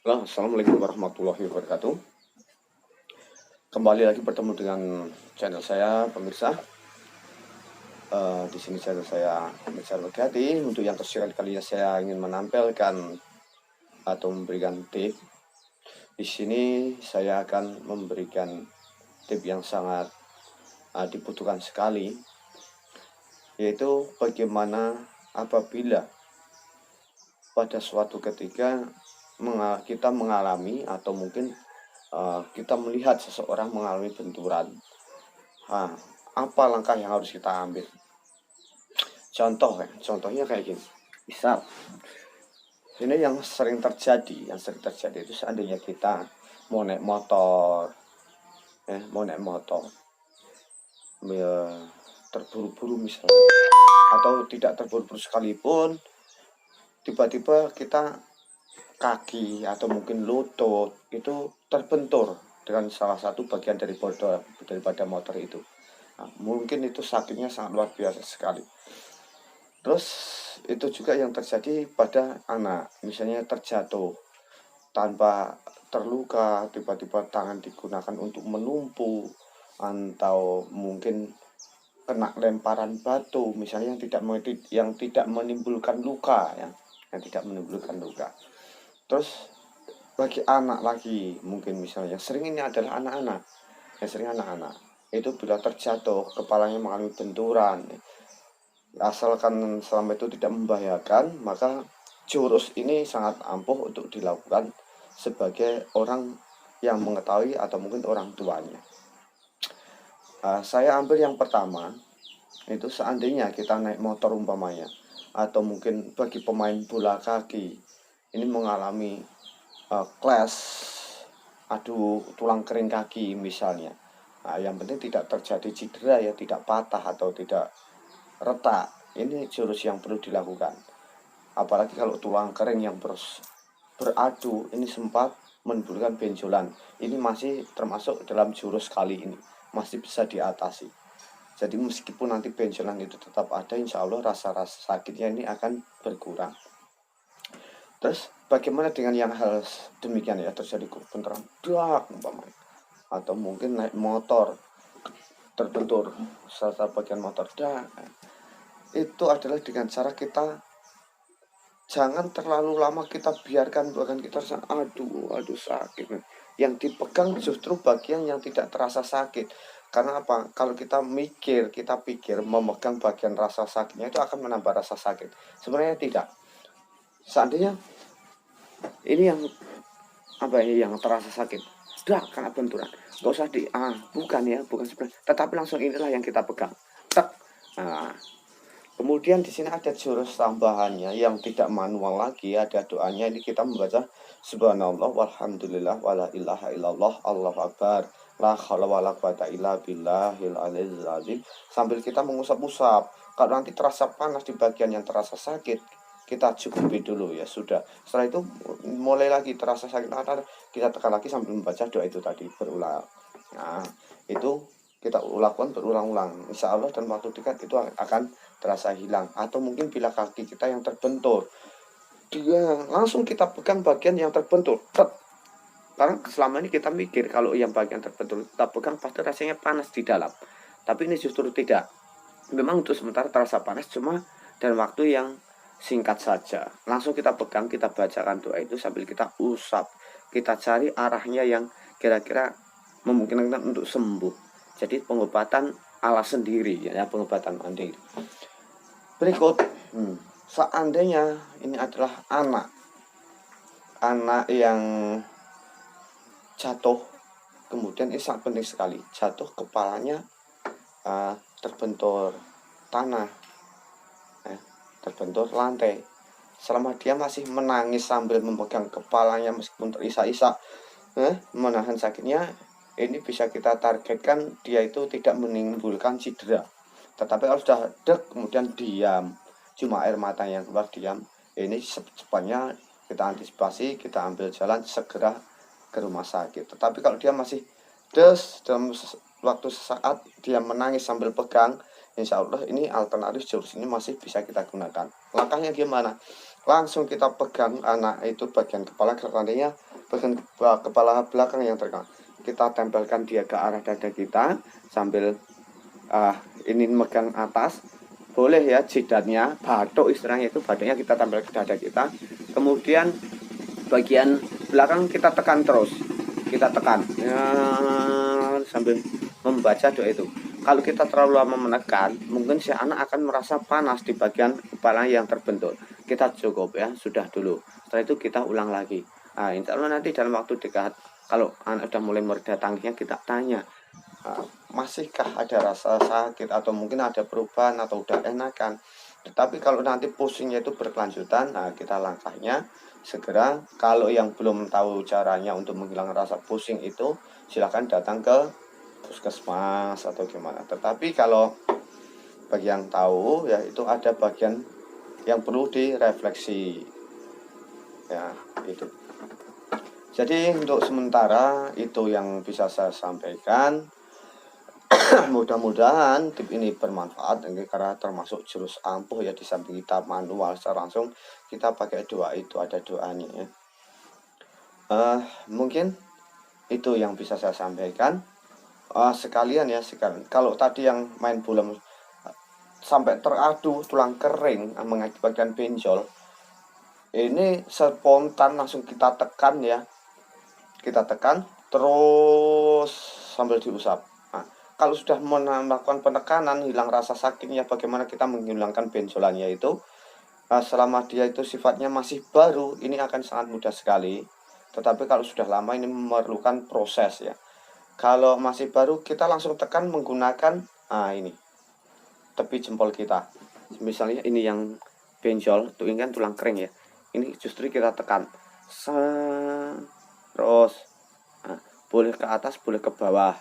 Assalamualaikum warahmatullahi wabarakatuh. Kembali lagi bertemu dengan channel saya, pemirsa. Di sini channel saya, pemirsa Megati. Untuk yang kesekian kalinya saya ingin menampilkan atau memberikan tip. Di sini saya akan memberikan tip yang sangat dibutuhkan sekali, yaitu bagaimana apabila pada suatu ketika kita mengalami atau mungkin kita melihat seseorang mengalami benturan. Apa langkah yang harus kita ambil? Contohnya kayak gini. Misal, ini yang sering terjadi itu seandainya kita mau naik motor, terburu-buru misalnya, atau tidak terburu-buru sekalipun, tiba-tiba kita kaki atau mungkin lutut itu terbentur dengan salah satu bagian daripada motor itu. Mungkin itu sakitnya sangat luar biasa sekali. Terus itu juga yang terjadi pada anak, misalnya terjatuh tanpa terluka, tiba-tiba tangan digunakan untuk menumpu, atau mungkin kena lemparan batu, misalnya yang tidak menimbulkan luka, yang tidak menimbulkan luka. Terus bagi anak lagi, mungkin misalnya sering ini adalah anak-anak, itu bila terjatuh kepalanya mengalami benturan, asalkan selama itu tidak membahayakan, maka jurus ini sangat ampuh untuk dilakukan sebagai orang yang mengetahui atau mungkin orang tuanya. Saya ambil yang pertama, itu seandainya kita naik motor umpamanya, atau mungkin bagi pemain bola kaki ini mengalami clash, adu tulang kering kaki misalnya. Yang penting tidak terjadi cedera, ya, tidak patah atau tidak retak. Ini jurus yang perlu dilakukan. Apalagi kalau tulang kering yang beradu ini sempat menimbulkan benjolan, ini masih termasuk dalam jurus kali ini, masih bisa diatasi. Jadi meskipun nanti benjolan itu tetap ada, insya Allah rasa-rasa sakitnya ini akan berkurang. Terus bagaimana dengan yang hal demikian, ya, terjadi benturan umpamanya, atau mungkin naik motor terbentur salah satu bagian motor, itu adalah dengan cara kita jangan terlalu lama kita biarkan, bahkan kita rasa aduh sakit. Yang dipegang justru bagian yang tidak terasa sakit. Karena apa? Kalau kita pikir memegang bagian rasa sakitnya itu akan menambah rasa sakit. Sebenarnya tidak. Seandainya ini yang yang terasa sakit, karena benturan, nggak usah bukan sebenarnya, tetapi langsung inilah yang kita pegang. Kemudian di sini ada jurus tambahannya yang tidak manual lagi, ada doanya. Ini kita membaca subhanallah walhamdulillah wala ilaha illallah allahu akbar la haula wala quwata illa billahil aliyyil azim, sambil kita mengusap-usap. Kalau nanti terasa panas di bagian yang terasa sakit, kita cukupi dulu, ya sudah. Setelah itu mulai lagi terasa sakit, kita tekan lagi sambil membaca doa itu tadi berulang. Itu kita lakukan berulang-ulang, insya Allah dan waktu dekat itu akan terasa hilang. Atau mungkin bila kaki kita yang terbentur, langsung kita pegang bagian yang terbentur. Karena selama ini kita mikir kalau yang bagian terbentur kita pegang pasti rasanya panas di dalam, tapi ini justru tidak. Memang untuk sementara terasa panas, cuma dan waktu yang singkat saja. Langsung kita pegang, kita bacakan doa itu sambil kita usap, kita cari arahnya yang kira-kira memungkinkan untuk sembuh. Jadi pengobatan ala sendiri, ya, pengobatan mandiri. Berikut, seandainya ini adalah anak yang jatuh, kemudian ini sangat penting sekali, jatuh kepalanya terbentur tanah, terbentur lantai. Selama dia masih menangis sambil memegang kepalanya meskipun terisak-isak, menahan sakitnya, ini bisa kita targetkan dia itu tidak menimbulkan cedera. Tetapi kalau sudah kemudian diam, cuma air mata yang keluar, diam, ini secepatnya kita antisipasi, kita ambil jalan segera ke rumah sakit. Tetapi kalau dia masih dalam waktu sesaat dia menangis sambil pegang, insya Allah ini alternatif jurus ini masih bisa kita gunakan. Langkahnya gimana? langsung kita pegang anak itu bagian kepala, seandainya bagian kepala belakang yang terkena, kita tempelkan dia ke arah dada kita sambil ini megang atas, boleh ya jidatnya, batuk istilahnya itu, batuknya kita tempel ke dada kita, kemudian bagian belakang kita tekan terus, kita tekan ya, sambil membaca doa itu. Kalau kita terlalu lama menekan, mungkin si anak akan merasa panas di bagian kepala yang terbentur. Kita cukup ya, sudah dulu. Setelah itu kita ulang lagi. Nah, insya Allah nanti dalam waktu dekat, kalau anak sudah mulai mereda tangisnya, kita tanya, masihkah ada rasa sakit atau mungkin ada perubahan atau udah enakan. Tetapi kalau nanti pusingnya itu berkelanjutan, nah kita langkahnya segera, kalau yang belum tahu caranya untuk menghilangkan rasa pusing itu, silakan datang ke puskesmas atau gimana. Tetapi kalau bagi yang tahu ya, itu ada bagian yang perlu direfleksi ya, itu. Jadi untuk sementara itu yang bisa saya sampaikan. Mudah-mudahan tip ini bermanfaat, karena termasuk jurus ampuh ya, di samping kita manual secara langsung, kita pakai doa, itu ada doanya ya. Mungkin itu yang bisa saya sampaikan. Sekalian ya, kalau tadi yang main bola sampai teradu tulang kering mengakibatkan benjol, ini spontan langsung kita tekan ya, kita tekan terus sambil diusap. Kalau sudah melakukan penekanan, hilang rasa sakitnya, bagaimana kita menghilangkan benjolannya itu, selama dia itu sifatnya masih baru, ini akan sangat mudah sekali. Tetapi kalau sudah lama, ini memerlukan proses ya. Kalau masih baru, kita langsung tekan menggunakan ini tepi jempol kita. Misalnya ini yang benjol, tuh ini kan tulang kering ya. Ini justru kita tekan terus, boleh ke atas, boleh ke bawah.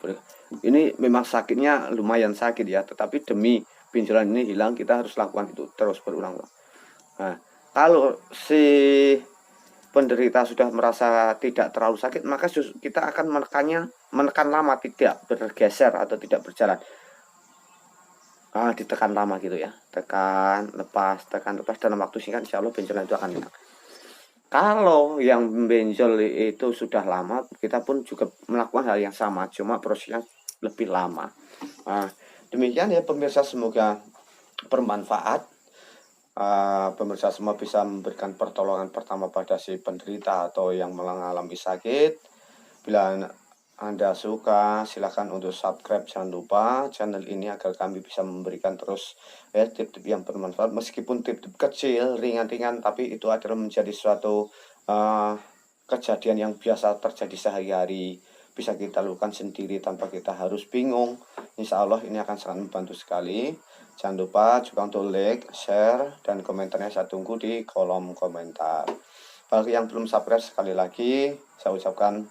Boleh. Ini memang sakitnya lumayan sakit ya, tetapi demi benjolan ini hilang, kita harus lakukan itu terus berulang-ulang. Kalau si penderita sudah merasa tidak terlalu sakit, maka kita akan menekan lama, tidak bergeser atau tidak berjalan. Ditekan lama gitu ya, tekan lepas dalam waktu singkat, insya Allah benjolan itu akan hilang. Kalau yang benjol itu sudah lama, kita pun juga melakukan hal yang sama, cuma prosesnya lebih lama. Demikian ya pemirsa, semoga bermanfaat. Pemirsa semua bisa memberikan pertolongan pertama pada si penderita atau yang mengalami sakit. Bila Anda suka, silahkan untuk subscribe, jangan lupa channel ini, agar kami bisa memberikan terus ya tip-tip yang bermanfaat, meskipun tip-tip kecil, ringan-ringan, tapi itu adalah menjadi suatu kejadian yang biasa terjadi sehari-hari, bisa kita lakukan sendiri tanpa kita harus bingung. Insya Allah ini akan sangat membantu sekali. Jangan lupa juga untuk like, share, dan komentarnya saya tunggu di kolom komentar. Bagi yang belum subscribe, sekali lagi saya ucapkan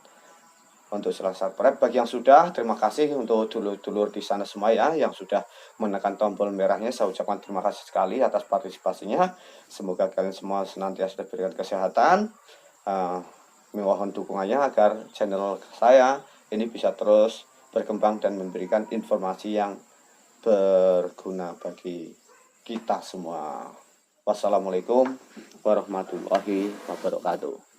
untuk selesai subscribe. Bagi yang sudah, terima kasih untuk dulur-dulur di sana semua ya, yang sudah menekan tombol merahnya. Saya ucapkan terima kasih sekali atas partisipasinya. Semoga kalian semua senantiasa diberikan kesehatan. Mohon dukungannya agar channel saya ini bisa terus berkembang dan memberikan informasi yang berguna bagi kita semua. Wassalamualaikum warahmatullahi wabarakatuh.